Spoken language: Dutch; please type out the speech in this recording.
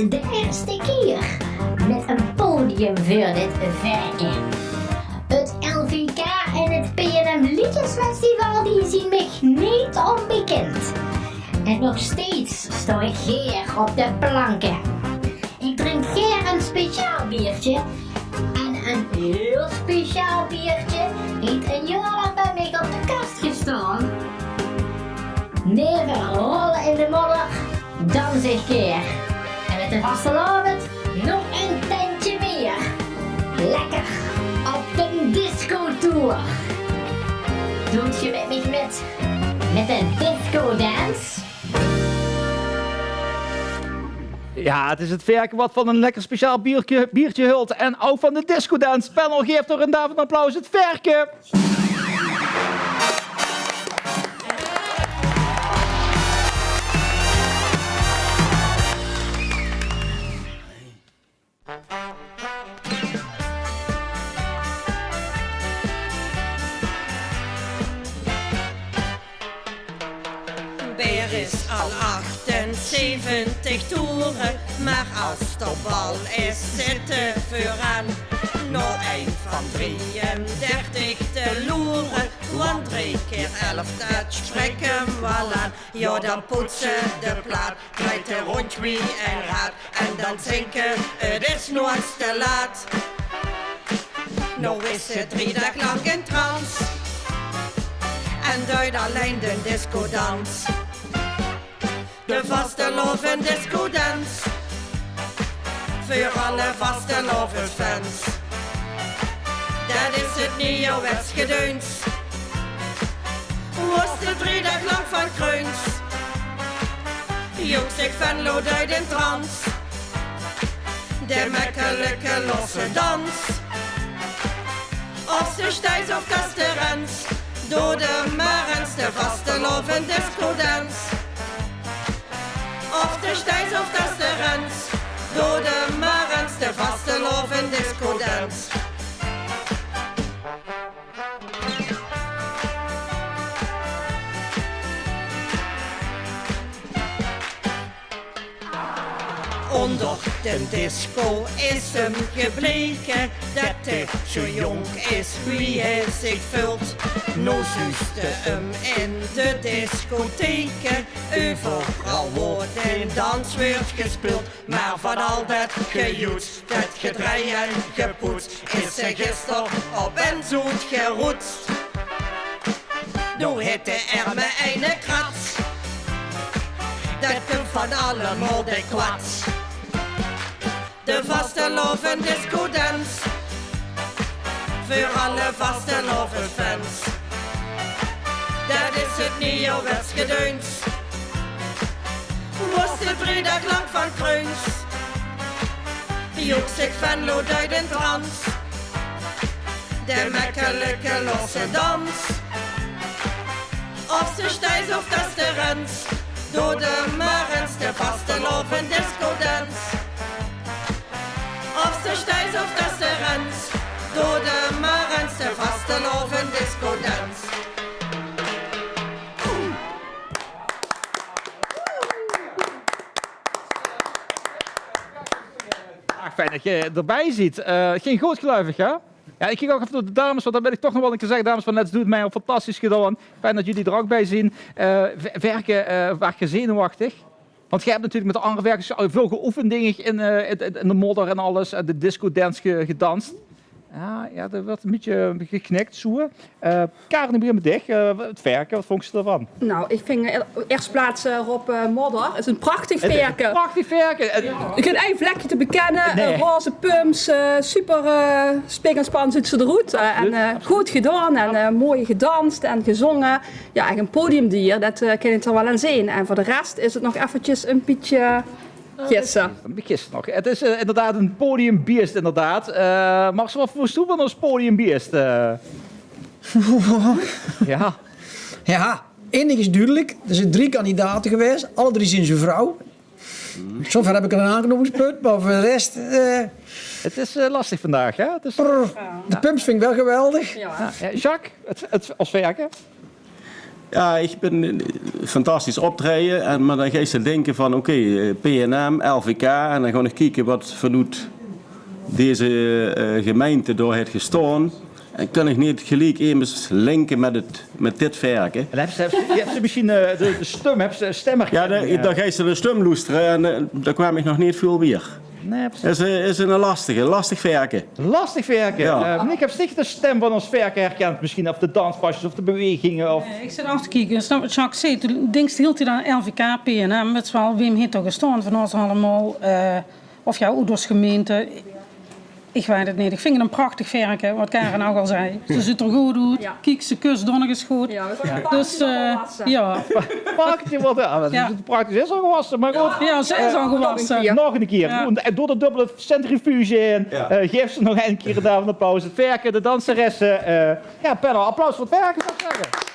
de eerste keer met een podium voor dit werken. Het LVK en het PNM Liedjesfestival die zien mij niet onbekend. En nog steeds sta ik hier op de planken. Ik drink hier een speciaal biertje. En een heel speciaal biertje heeft een jaar lang bij mij op de kast gestaan. Neven rollen in de modder, dan zeg keer. En met de vastelavond nog een tentje meer. Lekker op de disco-tour. Doet je met mij met een disco-dance? Ja, het is het werken wat van een lekker speciaal biertje hult. En ook van de Disco Dance panel geeft door een David applaus het werken. Er is al 78 toeren, maar als de bal is zitten vooraan. Nog een van 33 te loeren, want 3 keer 11 dat spreken wel aan. Ja, dan poetsen de plaat, draait de rond wie een raad. En dan zinken, het is nooit te laat. Nou is het 3 dagen lang in trance. En duidt alleen de discodans. De vastelovend discodans. Voor alle vastelovend fans. Dat is het nieuwwets gedeuns. Was de 3 dagen lang van kreuns. Joek zich van Lo uit in trans. De makkelijke losse dans. Of ze stijs of kasterens. Door de marens de vastelovend discodans. Of de stijs of kasterens. Door de marens de vastelovend discodans. Onder de disco is hem gebleken dat hij zo jong is wie hij zich vult. Nou zuiste hem in de discotheken, overal wordt een dans wordt gespeeld. Maar van al dat gejoets, dat gedraai en gepoetst, is ze gisteren op en zoet geroetst. Nou hitte er me een krats, dat hem van alle mode kwats. De vastelovend discodans. Voor alle vastelovend fans. Dat is het nieuwwets gedeuns. Was de 3 dagen lang van kreuns. Joek zich van Lo uit in trans. De makkelijke losse dans. Of ze stijs of kasterens. Door de marens de vastelovend discodans. Of ze stijs of kasterens. Door de marens de vastelovend discodans. Fijn dat je erbij ziet. Geen groot geluivig, hè? Ja, ik kijk ook even door de dames, want dan ben ik toch nog wel een keer zeggen, dames van Let's Do It mij al fantastisch gedaan. Fijn dat jullie er ook bij zien. Werk je zenuwachtig? Want jij hebt natuurlijk met de andere werkers veel geoefend dingen in de modder en alles, de disco dance gedanst. Ja, er werd een beetje geknikt, zo. Karen, ik begin met dich. Het werken, wat vond je ervan? Nou, ik vind eerst plaats Rob Modder. Het is een prachtig werken. Prachtig werken. Je kunt één vlekje te bekennen, Nee. roze pumps, super spik en span zit ze eruit. En goed gedaan en mooi gedanst en gezongen. Ja, echt een podiumdier, dat kan je er wel aan zien. En voor de rest is het nog eventjes een beetje gissen. Gisteren nog. Het is inderdaad een podiumbeest, inderdaad. Mag ze wat voor toe van ons podiumbeest? Ja. Ja, één ding is duidelijk. Er zijn 3 kandidaten geweest. Alle 3 zijn zijn vrouw. Zover heb ik er een aanknopingspunt, maar voor de rest... Het is lastig vandaag, hè? Het is... De pumps vind ik wel geweldig. Ja. Jacques, het als werken? Ja, ik ben fantastisch optreden. Maar dan ga je denken van oké, PNM, LVK. En dan gewoon nog kijken wat verdoet deze gemeente door het gestaan. En kan ik niet gelijk even linken met dit werken. En je hebt ze misschien de stem, heb ze stemmer. Ja, dan ga je ze de stem loesteren en daar kwam ik nog niet veel weer. Nee, Het is een lastig werken. lastig werken. Ja. Ik heb sticht de stem van ons werken herkend. Misschien of de danspasjes of de bewegingen. Of... Ik zit af te kijken. Jacques zei, toen denkst hield hij dan LVK, PNM. Het is wel, Wim heeft toch gestaan van ons allemaal. Of ja, Oeders gemeente. Ik weet het niet. Ik vind het een prachtig werken, wat Karen ook al zei. Ze ziet er goed uit. Ja. Kijk, ze kust donnig is goed. Ja, we zijn Dus ja. Prachtig wordt prachtig is al gewassen, maar goed. Ja, ze is al gewassen. Nog een keer. Ja. En door de dubbele centrifuge in. Geef ze nog een keer een applaus. Het werken, de danseressen. Penner, applaus voor het werken, zou ik zeggen.